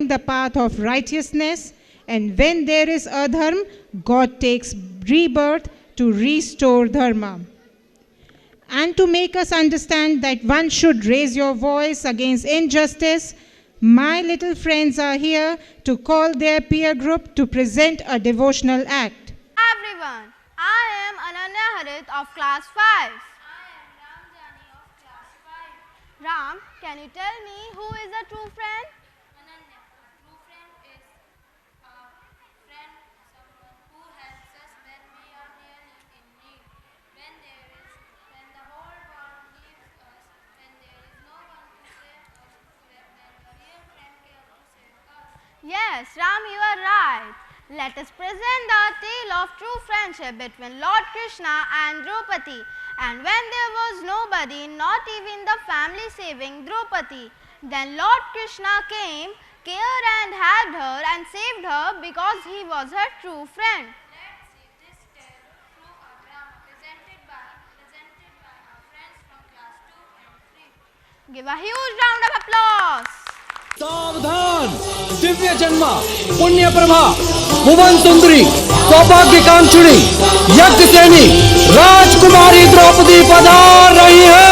following the path of righteousness, and when there is adharma, God takes rebirth to restore dharma. And to make us understand that one should raise your voice against injustice, my little friends are here to call their peer group to present a devotional act. Everyone, I am Ananya Harit of class 5. I am Ramjani of class 5. Ram, can you tell me who is a true friend? Ananya, a true friend is a friend, someone who helps us when we are really in need, when the whole world leaves us, when there is no one to save us, then a real friend comes to save us. Yes, Ram, you are right. Let us present the tale of true friendship between Lord Krishna and Draupadi. And when there was nobody, not even the family saving Draupadi, then Lord Krishna came, cared and helped her and saved her because he was her true friend. Let's see this tale through a drama presented by our friends from class 2 and 3. Give a huge round of applause. सावधान, दिव्य जन्मा, पुण्य प्रभा, भुवन सुंदरी, सौभाग्य कांक्षिणी, यज्ञ सेनी, राजकुमारी द्रौपदी पधार रही है।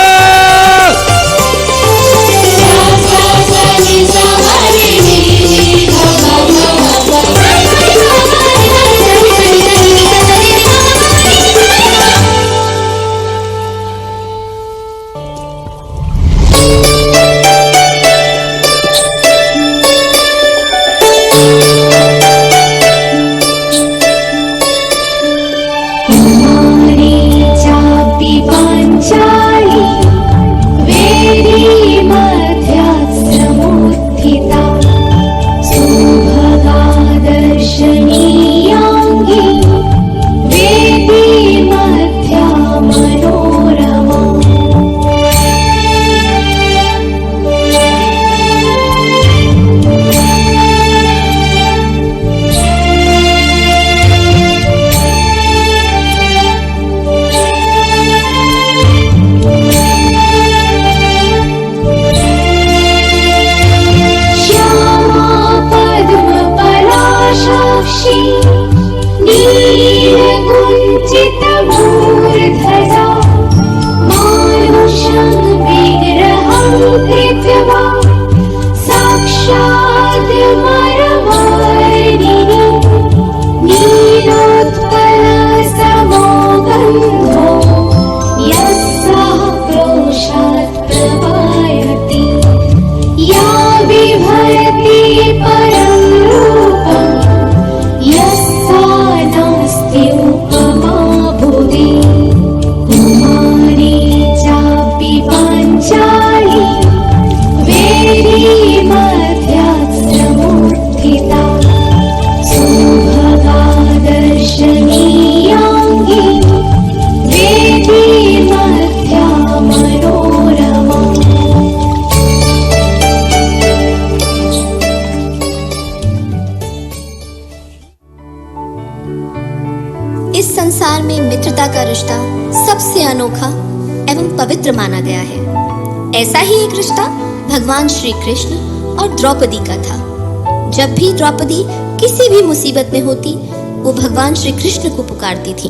इस संसार में मित्रता का रिश्ता सबसे अनोखा एवं पवित्र माना गया है। ऐसा ही एक रिश्ता भगवान श्री कृष्ण और द्रौपदी का था। जब भी द्रौपदी किसी भी मुसीबत में होती, वो भगवान श्री कृष्ण को पुकारती थी।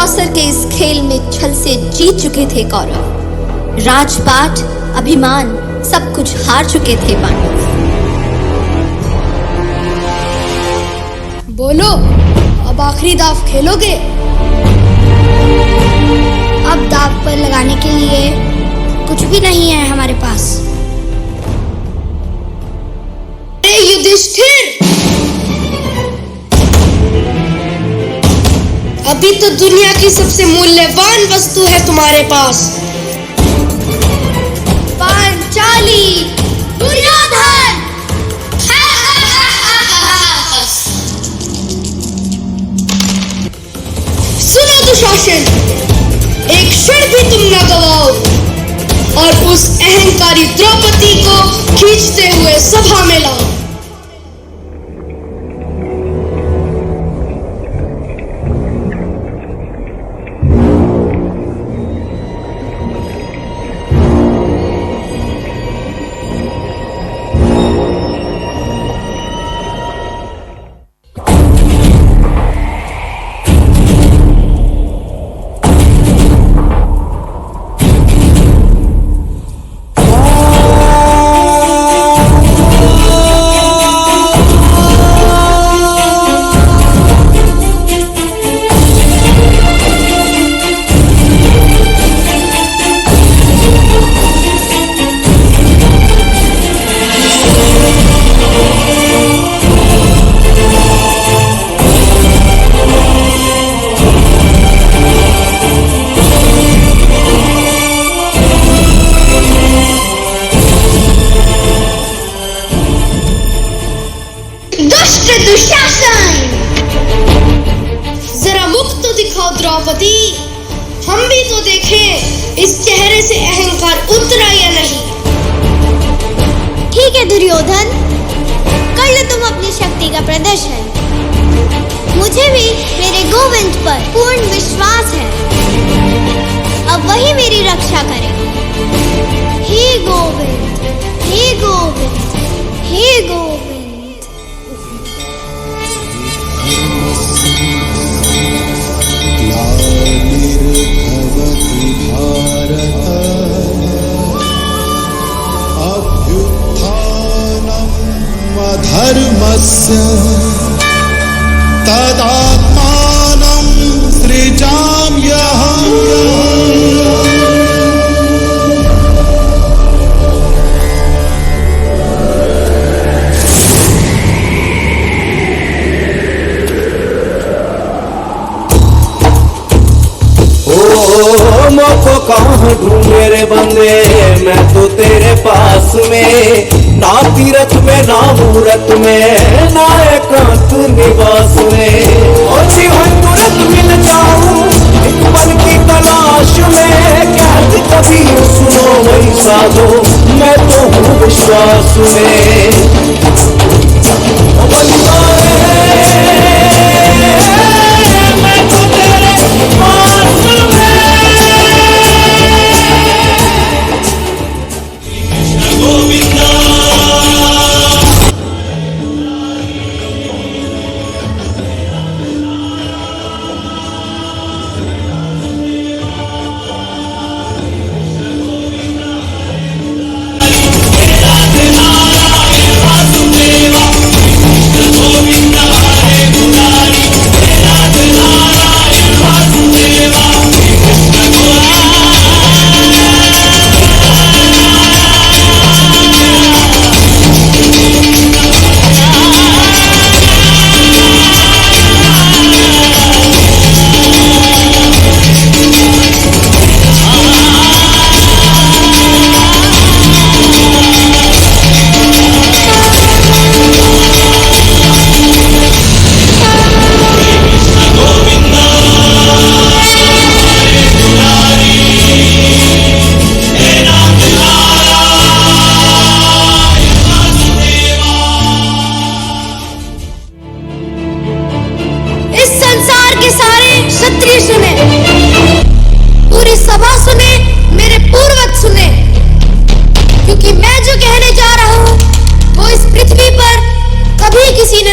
कौसर के इस खेल में छल से जीत चुके थे कौरव। राजपाट, अभिमान सब कुछ हार चुके थे पांडव। बोलो, अब आखिरी दाव खेलोगे? अब दाव पर लगाने के लिए कुछ भी नहीं है हमारे पास। युधिष्ठिर, अभी तो दुनिया की सबसे मूल्यवान वस्तु है तुम्हारे पास। पांचाली, दुर्योधन। सुनो दुशासन, एक क्षण भी तुम न गवाओ और उस अहंकारी द्रौपदी को खींचते हुए सभा में लाओ। जरा मुख तो दिखाओ द्रौपदी, हम भी तो देखें इस चेहरे से अहंकार उतरा या नहीं। ठीक है दुर्योधन, कर लो तुम अपनी शक्ति का प्रदर्शन। मुझे भी मेरे गोविंद पर पूर्ण विश्वास है, अब वही मेरी रक्षा करे। हे गोविंद, हे गोविंद, हे गोविंद। ग्लानिर्भवति भारत अभ्युत्थानम् अधर्मस्य तदात्मानं सृजाम्यहम्। मौको कहाँ ढूंढ मेरे बंदे, मैं तो तेरे पास में, ना तीरथ में ना मूरत में, ना एकांत निवास में। और जीवन तुरंत मिल जाऊं एक पल की तलाश में, कैद कभी सुनो वही साधो, मैं तो हूँ विश्वास में। मैं तो तेरे पास में।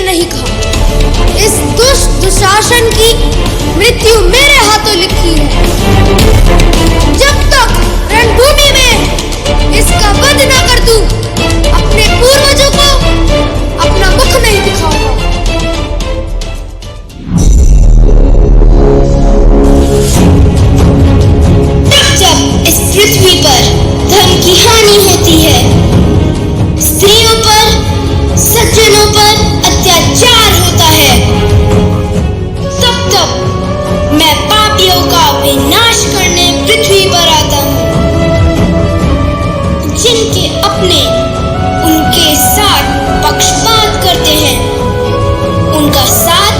नहीं कहा। इस दुष्ट दुशासन की मृत्यु मेरे हाथों लिखी विनाश करने पृथ्वी पर आता हूँ। जिनके अपने उनके साथ पक्षपात करते हैं, उनका साथ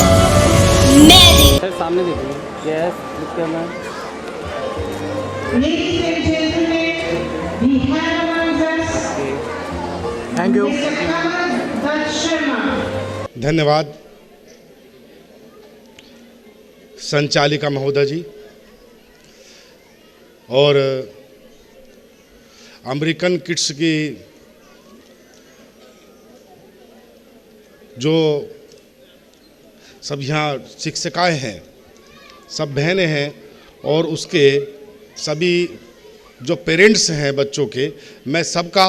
मैं दे। सामने देखिए। Yes, look camera. Ladies and gentlemen, we have among us thank you. Mr. Kamal Dutt Sharma. धन्यवाद संचालिका महोदय जी और अमेरिकन किड्स की जो सब यहाँ शिक्षिकाएं हैं, सब बहनें हैं और उसके सभी जो पेरेंट्स हैं बच्चों के, मैं सबका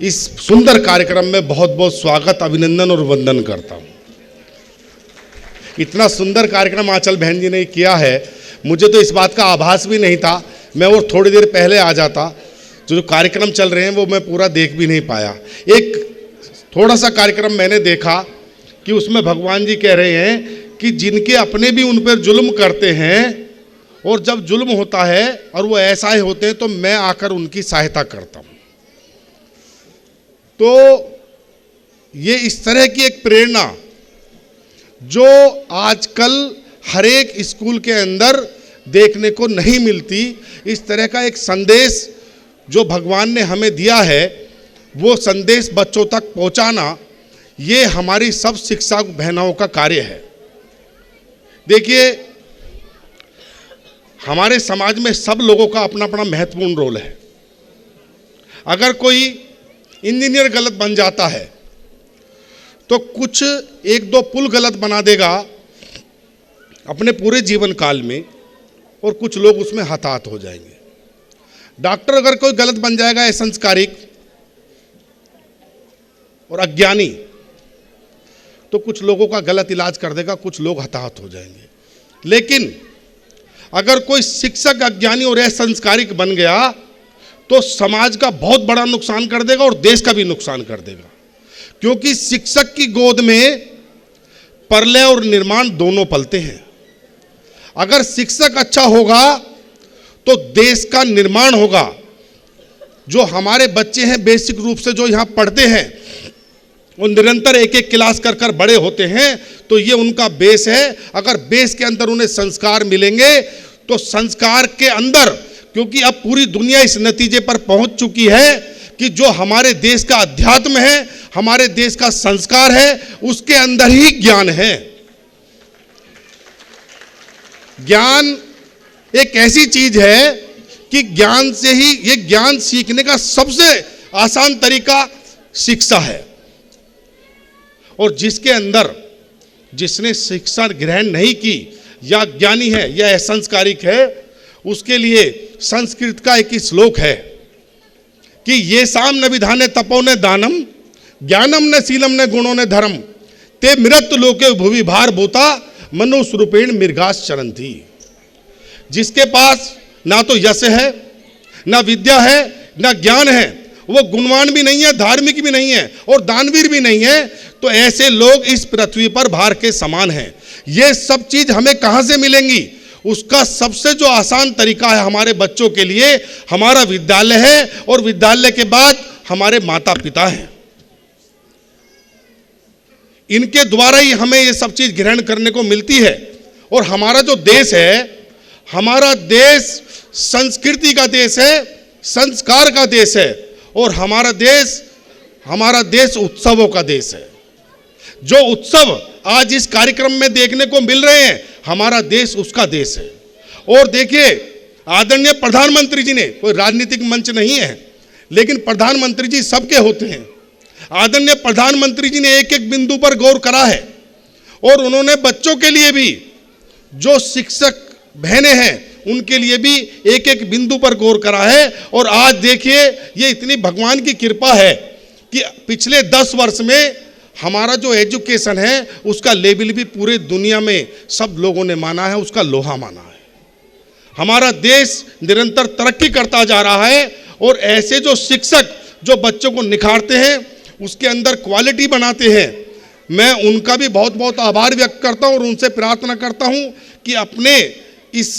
इस सुंदर कार्यक्रम में बहुत बहुत स्वागत, अभिनंदन और वंदन करता हूँ। इतना सुंदर कार्यक्रम आंचल बहन जी ने किया है, मुझे तो इस बात का आभास भी नहीं था। मैं और थोड़ी देर पहले आ जाता, जो कार्यक्रम चल रहे हैं वो मैं पूरा देख भी नहीं पाया। एक थोड़ा सा कार्यक्रम मैंने देखा कि उसमें भगवान जी कह रहे हैं कि जिनके अपने भी उन पर जुल्म करते हैं और जब जुल्म होता है और वो ऐसा ही होते हैं तो मैं आकर उनकी सहायता करता हूँ। तो ये इस तरह की एक प्रेरणा जो आजकल हर एक स्कूल के अंदर देखने को नहीं मिलती, इस तरह का एक संदेश जो भगवान ने हमें दिया है, वो संदेश बच्चों तक पहुंचाना, ये हमारी सब शिक्षक बहनों का कार्य है। देखिए, हमारे समाज में सब लोगों का अपना अपना महत्वपूर्ण रोल है। अगर कोई इंजीनियर गलत बन जाता है तो कुछ एक दो पुल गलत बना देगा अपने पूरे जीवन काल में और कुछ लोग उसमें हताहत हो जाएंगे। डॉक्टर अगर कोई गलत बन जाएगा, असंस्कारिक और अज्ञानी, तो कुछ लोगों का गलत इलाज कर देगा, कुछ लोग हताहत हो जाएंगे। लेकिन अगर कोई शिक्षक अज्ञानी और असंस्कारिक बन गया तो समाज का बहुत बड़ा नुकसान कर देगा और देश का भी नुकसान कर देगा, क्योंकि शिक्षक की गोद में प्रलय और निर्माण दोनों पलते हैं। अगर शिक्षक अच्छा होगा तो देश का निर्माण होगा। जो हमारे बच्चे हैं बेसिक रूप से जो यहाँ पढ़ते हैं, वो निरंतर एक एक क्लास कर कर बड़े होते हैं, तो ये उनका बेस है। अगर बेस के अंदर उन्हें संस्कार मिलेंगे तो संस्कार के अंदर, क्योंकि अब पूरी दुनिया इस नतीजे पर पहुंच चुकी है कि जो हमारे देश का अध्यात्म है, हमारे देश का संस्कार है, उसके अंदर ही ज्ञान है। ज्ञान एक ऐसी चीज है कि ज्ञान से ही, ये ज्ञान सीखने का सबसे आसान तरीका शिक्षा है। और जिसके अंदर, जिसने शिक्षा ग्रहण नहीं की, या ज्ञानी है या असंस्कारिक है, उसके लिए संस्कृत का एक श्लोक है कि ये साम न विधाने तपो ने दानम, ज्ञानम न शीलम न गुणों ने धर्म, ते मृत लोके भुवि भार भूता, मनुष्य रूपेण मृगास चरंती। जिसके पास ना तो यश है, ना विद्या है, ना ज्ञान है, वो गुणवान भी नहीं है, धार्मिक भी नहीं है और दानवीर भी नहीं है, तो ऐसे लोग इस पृथ्वी पर भार के समान हैं। ये सब चीज हमें कहां से मिलेंगी? उसका सबसे जो आसान तरीका है हमारे बच्चों के लिए, हमारा विद्यालय है, और विद्यालय के बाद हमारे माता पिता हैं। इनके द्वारा ही हमें ये सब चीज ग्रहण करने को मिलती है। और हमारा जो देश है, हमारा देश संस्कृति का देश है, संस्कार का देश है, और हमारा देश उत्सवों का देश है। जो उत्सव आज इस कार्यक्रम में देखने को मिल रहे हैं, हमारा देश उसका देश है। और देखिए, आदरणीय प्रधानमंत्री जी ने, कोई राजनीतिक मंच नहीं है, लेकिन प्रधानमंत्री जी सबके होते हैं। आदरणीय प्रधानमंत्री जी ने एक एक बिंदु पर गौर करा है, और उन्होंने बच्चों के लिए भी, जो शिक्षक बहनें हैं उनके लिए भी एक एक बिंदु पर गौर करा है। और आज देखिए, ये इतनी भगवान की कृपा है कि पिछले 10 वर्ष में हमारा जो एजुकेशन है उसका लेवल भी पूरे दुनिया में सब लोगों ने माना है, उसका लोहा माना है। हमारा देश निरंतर तरक्की करता जा रहा है, और ऐसे जो शिक्षक जो बच्चों को निखारते हैं, उसके अंदर क्वालिटी बनाते हैं, मैं उनका भी बहुत बहुत आभार व्यक्त करता हूं और उनसे प्रार्थना करता हूं कि अपने इस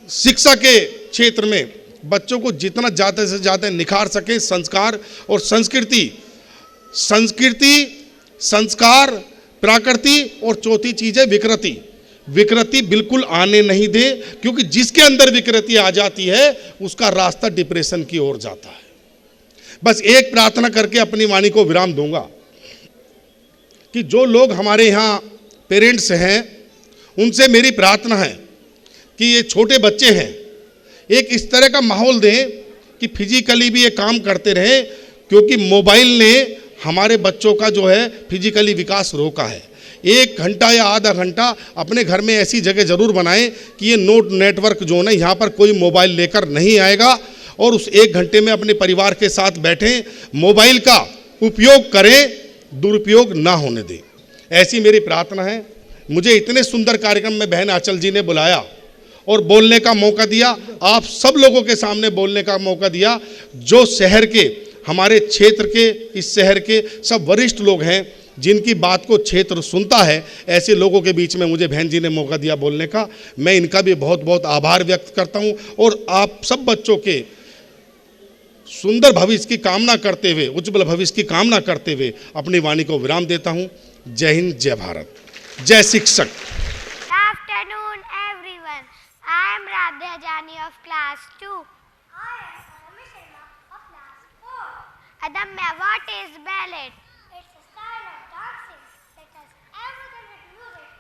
शिक्षा के क्षेत्र में बच्चों को जितना ज़्यादा से ज़्यादा निखार सके संस्कार और संस्कृति, संस्कार, प्रकृति और चौथी चीज़ है विकृति। विकृति बिल्कुल आने नहीं दे, क्योंकि जिसके अंदर विकृति आ जाती है उसका रास्ता डिप्रेशन की ओर जाता है। बस एक प्रार्थना करके अपनी वाणी को विराम दूंगा कि जो लोग हमारे यहाँ पेरेंट्स हैं उनसे मेरी प्रार्थना है कि ये छोटे बच्चे हैं, एक इस तरह का माहौल दें कि फिजिकली भी ये काम करते रहें, क्योंकि मोबाइल ने हमारे बच्चों का जो है फिजिकली विकास रोका है। 1 घंटा या आधा घंटा अपने घर में ऐसी जगह जरूर बनाएं कि ये नोट नेटवर्क जोन है, यहाँ पर कोई मोबाइल लेकर नहीं आएगा, और उस 1 घंटे में अपने परिवार के साथ बैठें, मोबाइल का उपयोग करें, दुरुपयोग ना होने दें। ऐसी मेरी प्रार्थना है। मुझे इतने सुंदर कार्यक्रम में बहन आंचल जी ने बुलाया और बोलने का मौका दिया, आप सब लोगों के सामने बोलने का मौका दिया। जो शहर के, हमारे क्षेत्र के, इस शहर के सब वरिष्ठ लोग हैं जिनकी बात को क्षेत्र सुनता है, ऐसे लोगों के बीच में मुझे बहन जी ने मौका दिया बोलने का। मैं इनका भी बहुत बहुत आभार व्यक्त करता हूं, और आप सब बच्चों के सुंदर भविष्य की कामना करते हुए, उज्जवल भविष्य की कामना करते हुए अपनी वाणी को विराम देता हूं। जय हिंद, जय भारत, जय शिक्षक। Afternoon, everyone. I am Radha Jani of class 2. I am Anami Sharma of class 4. Adamya, what is ballet? It's a style of dancing that has everything with music,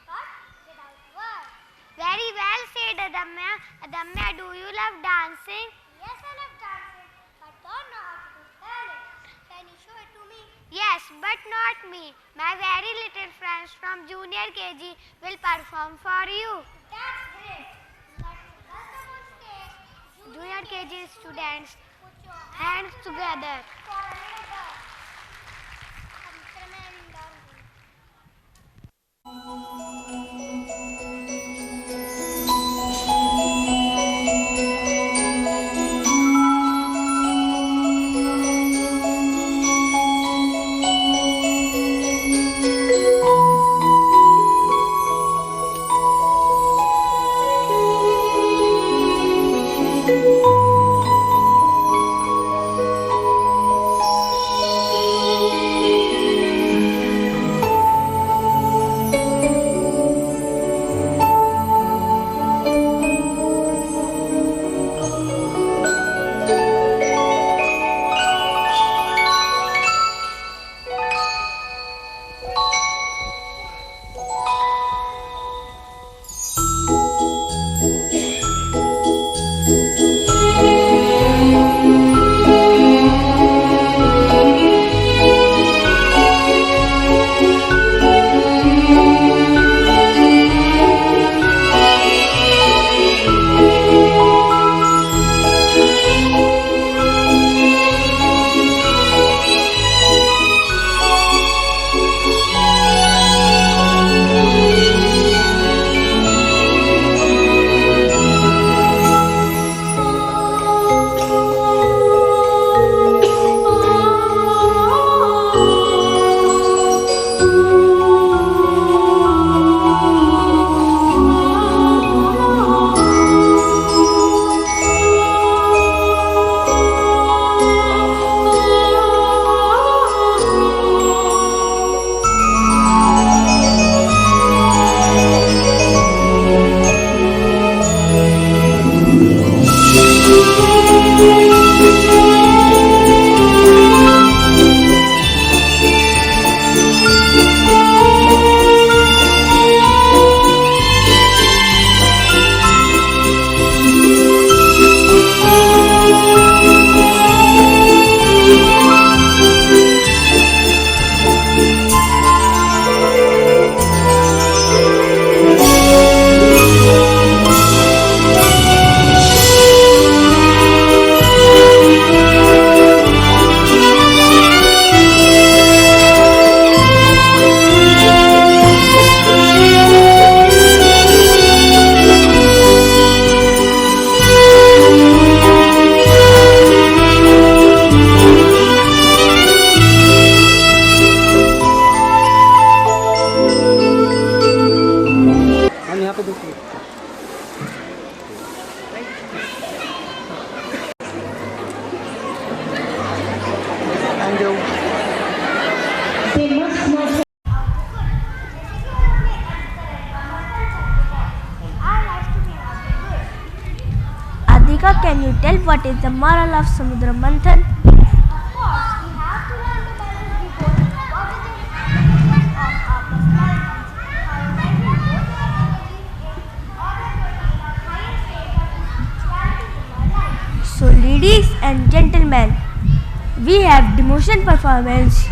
but without words. Very well said, Adamya. Adamya, do you love dancing? Yes, I love dancing, but don't know how to do ballet. Can you show it to me? Yes, but not me. My very little friends from junior KG will perform for you. That's great. Let's welcome on stage junior KG students. Put your hands together. For a little girl. Radhika, can you tell what is the moral of Samudra Manthan? Of course, we have to learn to balance the both positive and negative of our personalities. However, we both qualities in order to attain a higher state of spirituality in our life. So, ladies and gentlemen, we have demotion performance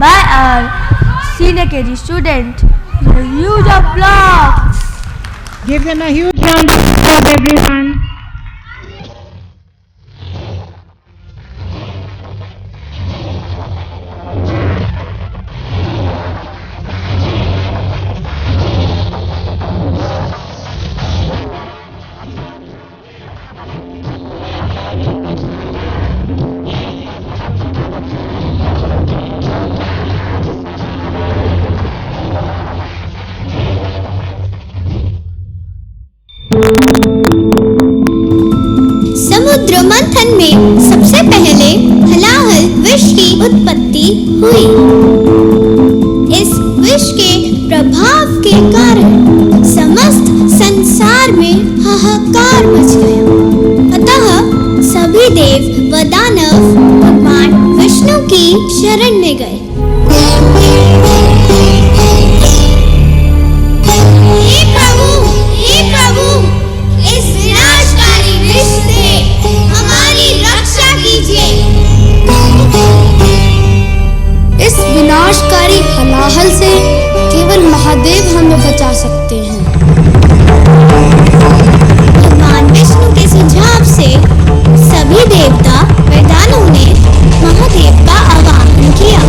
by our senior KG student. A huge applause. Give them a huge round of applause, everyone. समुद्र मंथन में सबसे पहले हलाहल विष की उत्पत्ति हुई। इस विष के प्रभाव के कारण समस्त संसार में हाहाकार मच गया। अतः सभी देव व दानव भगवान विष्णु की शरण में गए। हे प्रभु, इस विनाशकारी विष से हमारी रक्षा कीजिए। इस विनाशकारी हलाहल से केवल महादेव हमें बचा सकते हैं। भगवान विष्णु के सुझाव से सभी देवता व दानवों ने महादेव का आवाहन किया।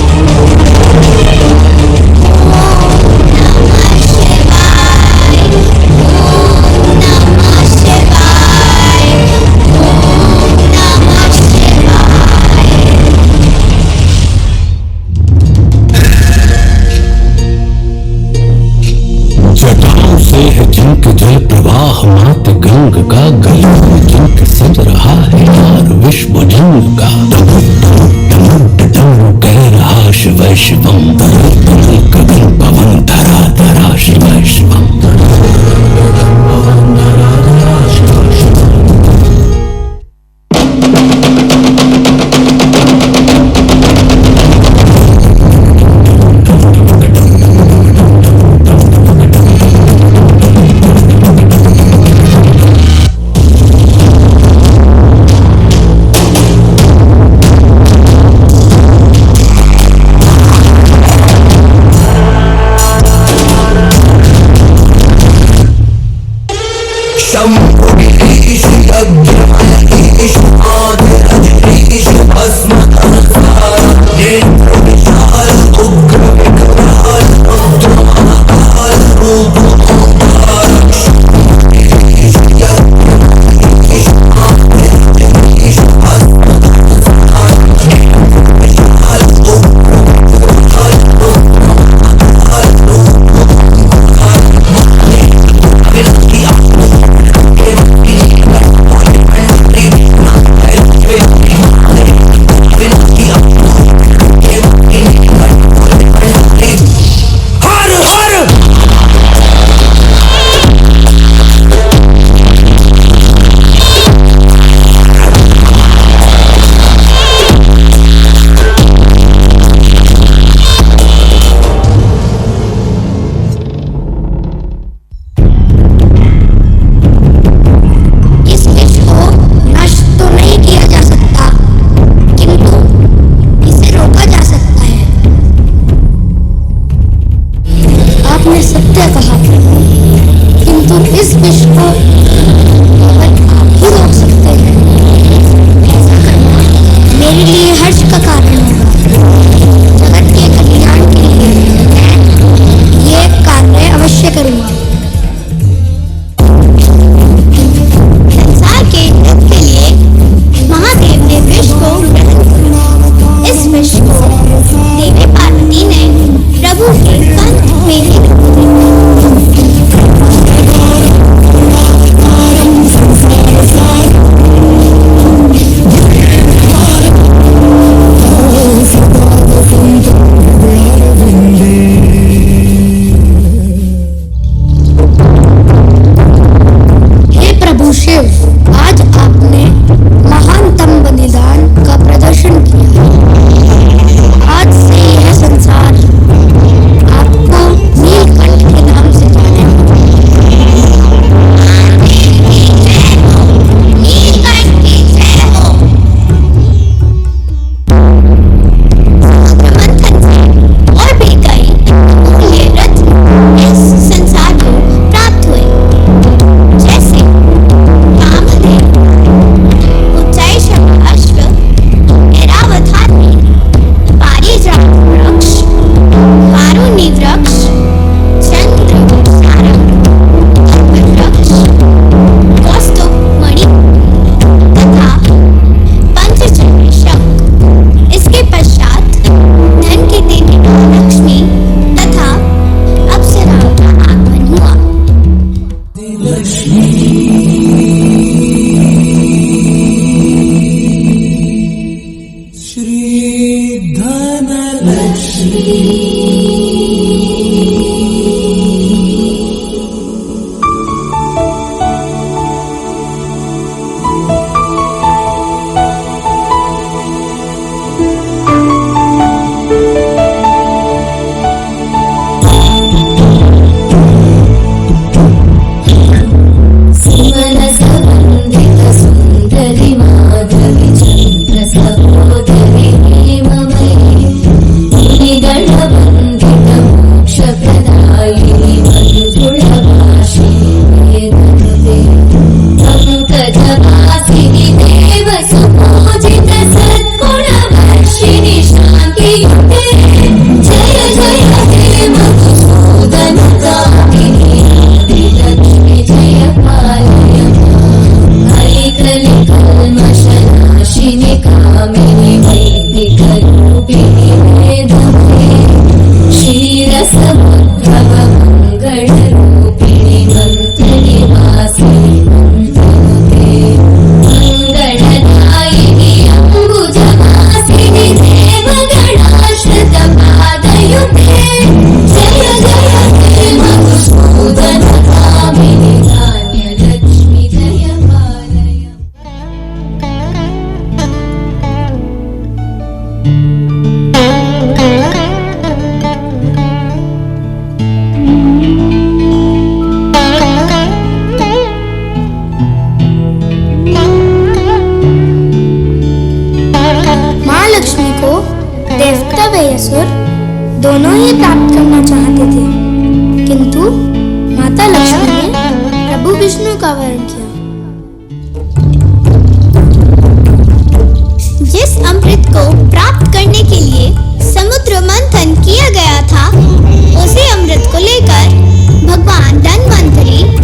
जटाओं से है जिनक जल प्रवाह मात गंग का, गलों में जिनक सज रहा है यार विश्व जंग का। डमु कह रहा शिव शिवम, तनल गगन पवन धरा धरा शिव शिवम।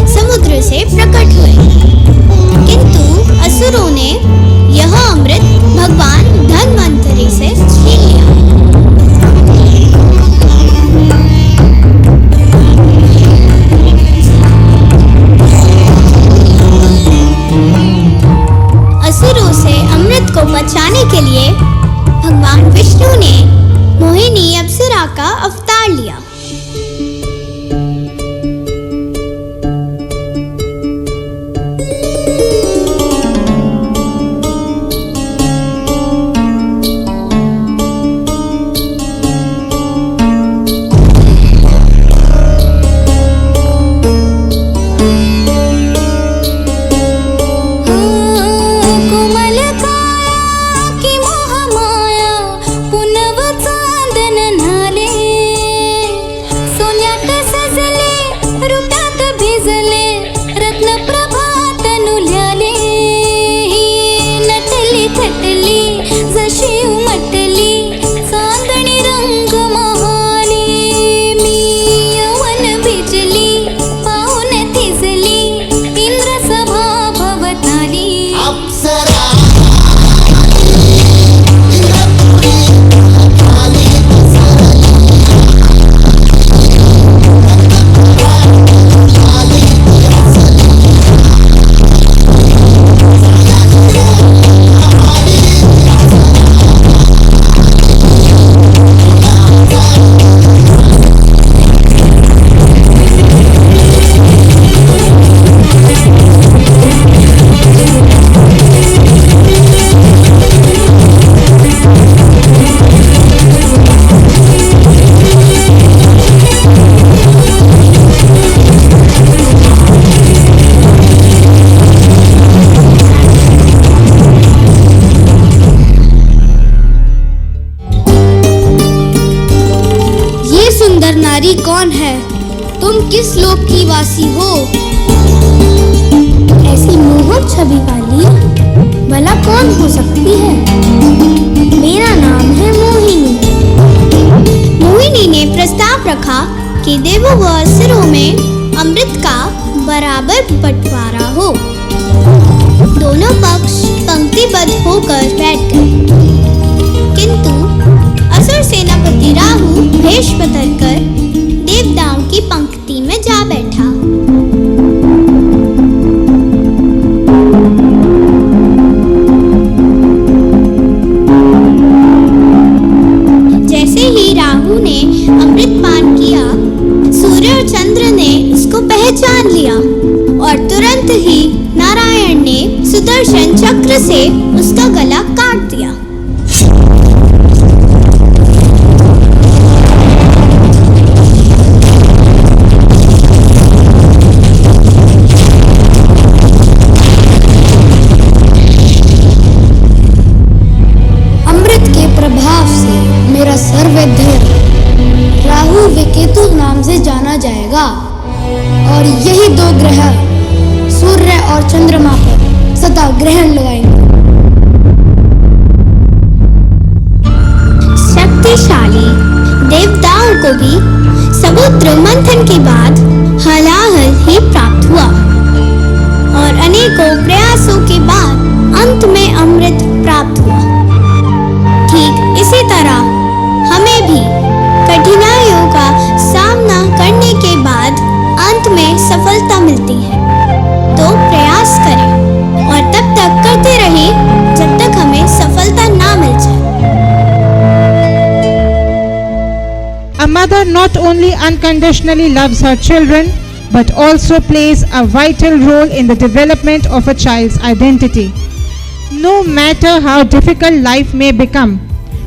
समुद्र से प्रकट हुए, किंतु असुरों ने यह अमृत भगवान धन्वंतरि से छीन लिया। असुरों से अमृत को बचाने के लिए भगवान विष्णु ने मोहिनी अप्सरा का अवतार लिया। नारी कौन है? तुम किस लोक की वासी हो? ऐसी मोहक छवि वाली भला कौन हो सकती है? मेरा नाम है मोहिनी। मोहिनी ने प्रस्ताव रखा कि देवों व असुरों में अमृत का बराबर बंटवारा हो। दोनों पक्ष पंक्तिबद्ध होकर बैठ गए, किंतु असुर सेनापति राहु भेष बदलकर देवताओं की पंक्ति में जा बैठा। जैसे ही राहु ने अमृत पान किया, सूर्य और चंद्र ने उसको पहचान लिया और तुरंत ही नारायण ने सुदर्शन चक्र से उसका गला काट दिया। मेरा सर्वैधर्य राहु विकेतु नाम से जाना जाएगा और यही दो ग्रह सूर्य और चंद्रमा पर सदा ग्रहण लगाएंगे। शक्तिशाली देवताओं को भी समुद्र मंथन के बाद हलाहल ही प्राप्त हुआ और अनेकों प्रयासों के बाद अंत में अमृत प्राप्त हुआ। ठीक इसी तरह हमें भी कठिनाइयों का सामना करने के बाद अंत में सफलता मिलती है, तो प्रयास करें और तब तक करते रहें जब तक हमें सफलता ना मिल जाए। A mother not only unconditionally loves her children but also plays a vital role in the development of a child's identity. No matter how difficult life may become,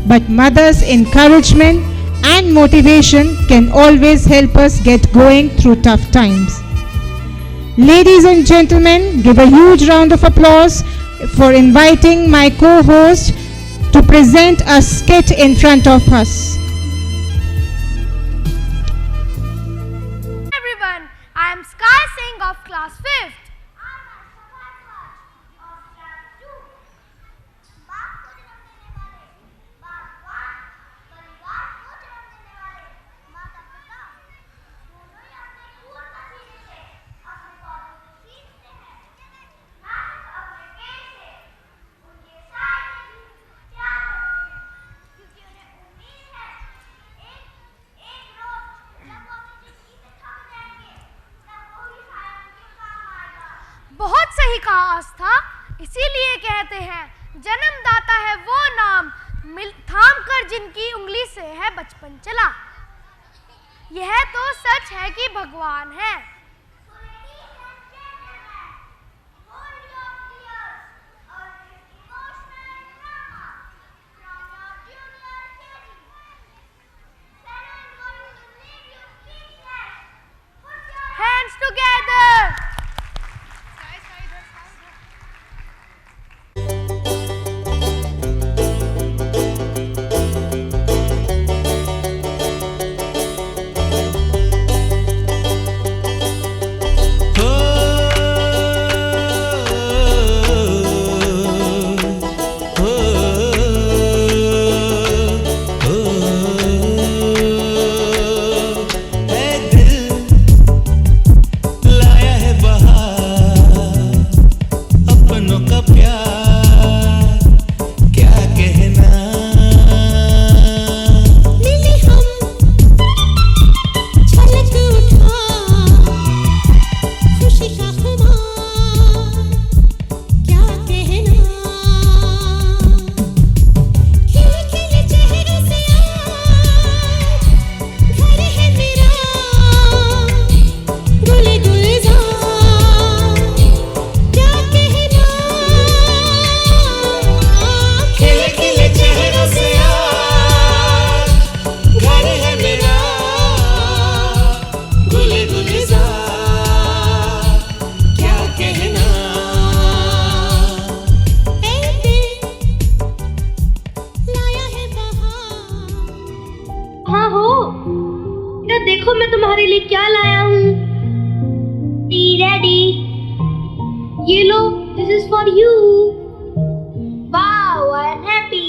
but mother's encouragement and motivation can always help us get going through tough times. Ladies and gentlemen, give a huge round of applause for inviting my co-host to present a skit in front of us. Everyone, I am Sky Singh of class 5th. बहुत सही कहा आस्था, इसीलिए कहते हैं जन्मदाता है वो नाम, थाम कर जिनकी उंगली से है बचपन चला। यह तो सच है कि भगवान है। Hands together. देखो मैं तुम्हारे लिए क्या लाया हूँ। डैडी, ये लो, this is for you. Wow, I am happy.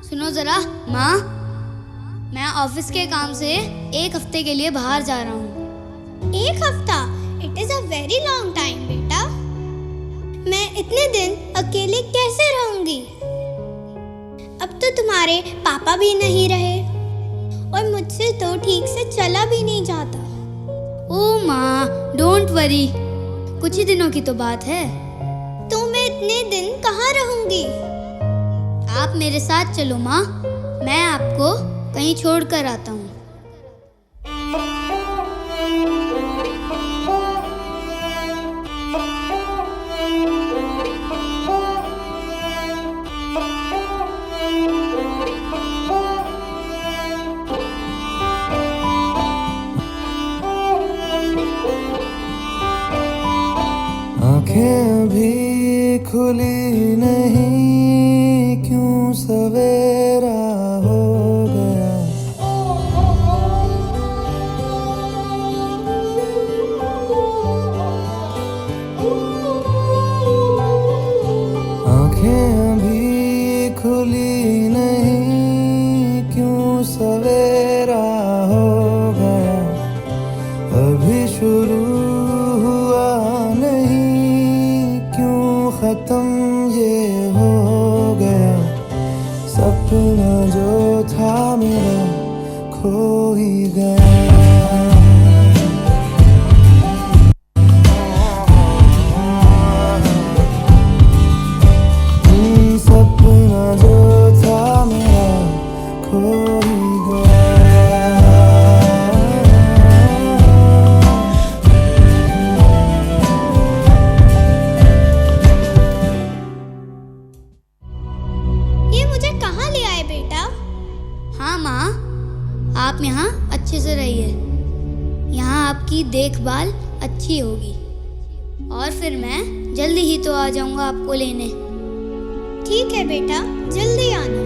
सुनो जरा माँ, मैं ऑफिस के काम से एक हफ्ते के लिए बाहर जा रहा हूँ। एक हफ्ता? It is a very long time बेटा। मैं इतने दिन अकेले कैसे रहूंगी? अब तो तुम्हारे पापा भी नहीं रहे और मुझसे तो ठीक से चला भी नहीं जाता। ओ माँ, डोंट वरी, कुछ ही दिनों की तो बात है। तो मैं इतने दिन कहाँ रहूंगी? आप मेरे साथ चलो माँ, मैं आपको कहीं छोड़ कर आता हूँ। आँखें भी खुली नहीं, क्यों सवेरा हो गया। आँखें भी खुली नहीं, क्यों सवेरा हो गया। अभी शुरू हुआ नहीं, क्यों खत्म ये हो गया। सपना जो था मेरा खो ही गया। सपना जो था मेरा खो ही गया। ये मुझे कहाँ ले आए बेटा? हाँ माँ, आप यहाँ अच्छे से रहिए। यहाँ आपकी देखभाल अच्छी होगी और फिर मैं जल्दी ही तो आ जाऊँगा आपको लेने। ठीक है बेटा, जल्दी आना।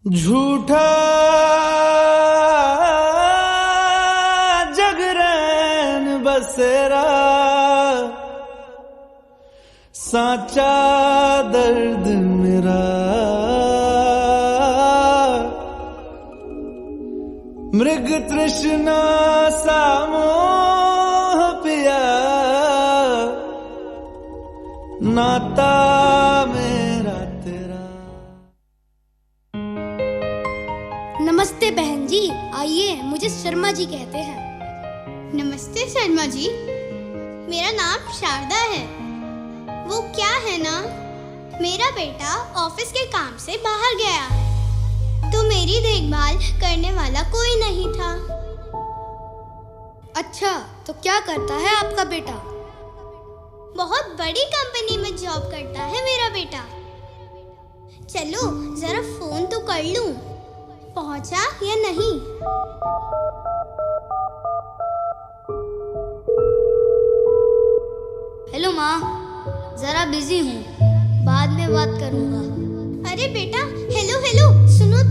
झूठा जगरैन बसेरा, साचा दर्द मेरा, मृग तृष्णा सा मोह पिया, नाता मेरा तेरा। नमस्ते बहन जी, आइए, मुझे शर्मा जी कहते हैं। नमस्ते शर्मा जी, मेरा नाम शारदा है। वो क्या है ना, मेरा बेटा ऑफिस के काम से बाहर गया तो मेरी देखभाल करने वाला कोई नहीं था। अच्छा, तो क्या करता है आपका बेटा? बहुत बड़ी कंपनी में जॉब करता है मेरा बेटा। चलो जरा फोन तो कर लूं, पहुंचा या नहीं। हेलो माँ, जरा बिजी हूँ, बाद में बात करूँगा। अरे बेटा, हेलो हेलो, सुनो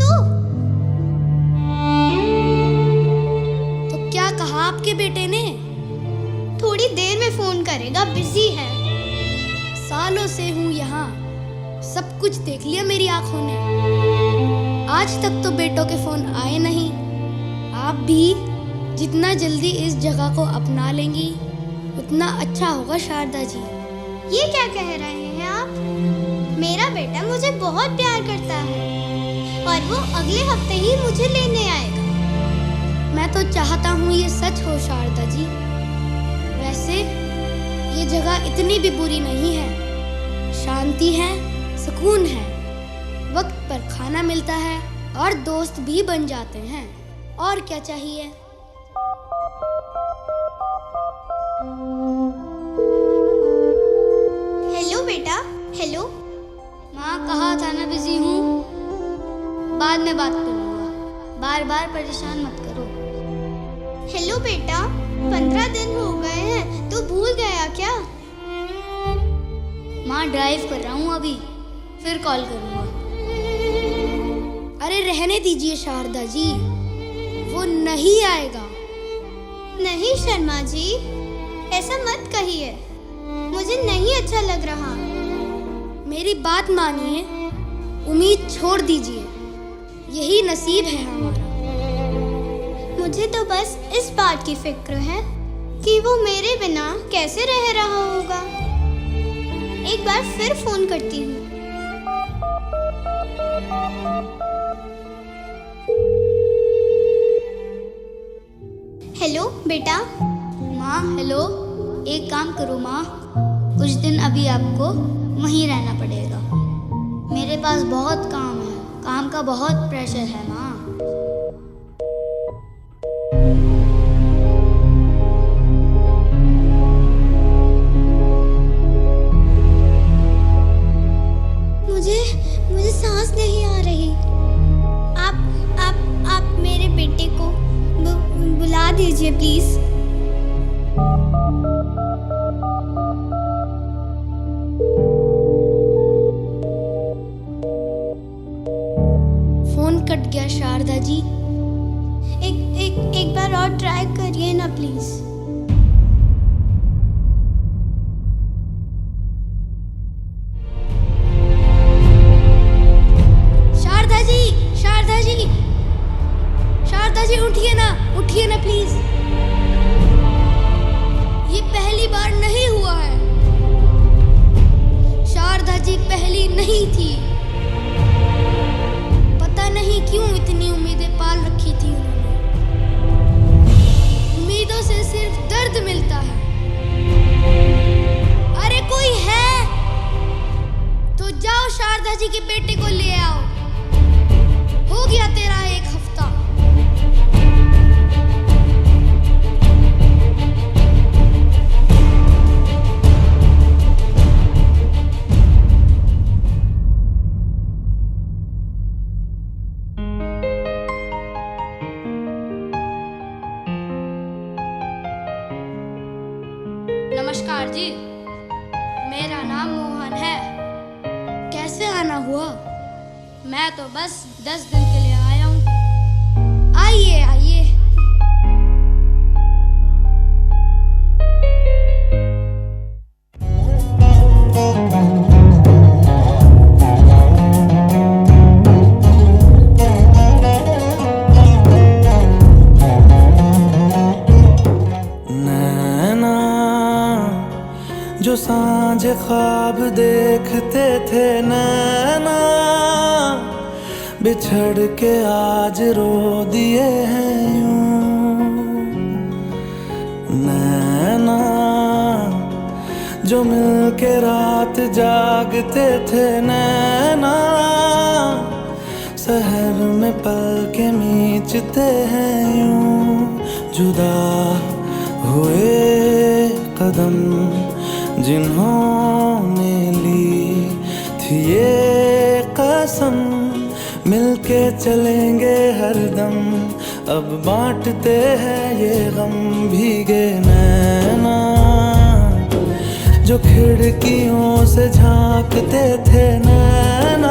तो क्या कहा आपके बेटे ने? थोड़ी देर में फोन करेगा, बिजी है। सालों से हूँ यहाँ, सब कुछ देख लिया मेरी आंखों ने, आज तक तो बेटों के फोन आए नहीं। आप भी जितना जल्दी इस जगह को अपना लेंगी उतना अच्छा होगा शारदा जी। ये क्या कह रहे हैं आप? मेरा बेटा मुझे बहुत प्यार करता है और वो अगले हफ्ते ही मुझे लेने आएगा। मैं तो चाहता हूँ ये सच हो शारदा जी। वैसे ये जगह इतनी भी बुरी नहीं है, शांति है, सुकून है, वक्त पर खाना मिलता है और दोस्त भी बन जाते हैं, और क्या चाहिए। हेलो बेटा, हेलो। माँ, कहा था ना बिजी हूँ, बाद में बात करूँगा, बार बार परेशान मत करो। हेलो बेटा, 15 दिन हो गए हैं तो भूल गया क्या? माँ, ड्राइव कर रहा हूँ अभी, फिर कॉल करूँगा। अरे रहने दीजिए शारदा जी, वो नहीं आएगा। नहीं शर्मा जी, ऐसा मत कहिए, मुझे नहीं अच्छा लग रहा। मेरी बात मानिए, उम्मीद छोड़ दीजिए, यही नसीब है हमारा। मुझे तो बस इस बात की फिक्र है कि वो मेरे बिना कैसे रह रहा होगा। एक बार फिर फोन करती हूँ। हेलो बेटा। माँ, हेलो। एक काम करो माँ, कुछ दिन अभी आपको वहीं रहना पड़ेगा। मेरे पास बहुत काम है, काम का बहुत प्रेशर है माँ। मुझे सांस नहीं आ रही। आप मेरे बेटे को बुला दीजिए प्लीज। फोन कट गया शारदा जी। एक बार और ट्राई करिए ना प्लीज। शारदा जी उठिए ना प्लीज। ये पहली बार नहीं हुआ है। शारदा जी पहली नहीं थी। पता नहीं क्यों इतनी उम्मीदें पाल रखी थी उन्होंने। उम्मीदों से सिर्फ दर्द मिलता है। अरे कोई है तो जाओ शारदा जी के बेटे को ले आओ। हो गया तेरा एक हफ्ता। जी, मेरा नाम मोहन है। कैसे आना हुआ? मैं तो बस 10 दिन के लिए आया हूँ। आइए आइए। जो सांझ ख्वाब देखते थे नैना, बिछड़ के आज रो दिए हैं यूं। नैना जो मिल के रात जागते थे नैना, शहर में पल के मीचते हैं यूं। जुदा हुए कदम जिन्होंने ली थी ये कसम, मिलके चलेंगे हरदम, अब बांटते हैं ये गम। भीगे नैना जो खिड़कियों से झांकते थे नैना,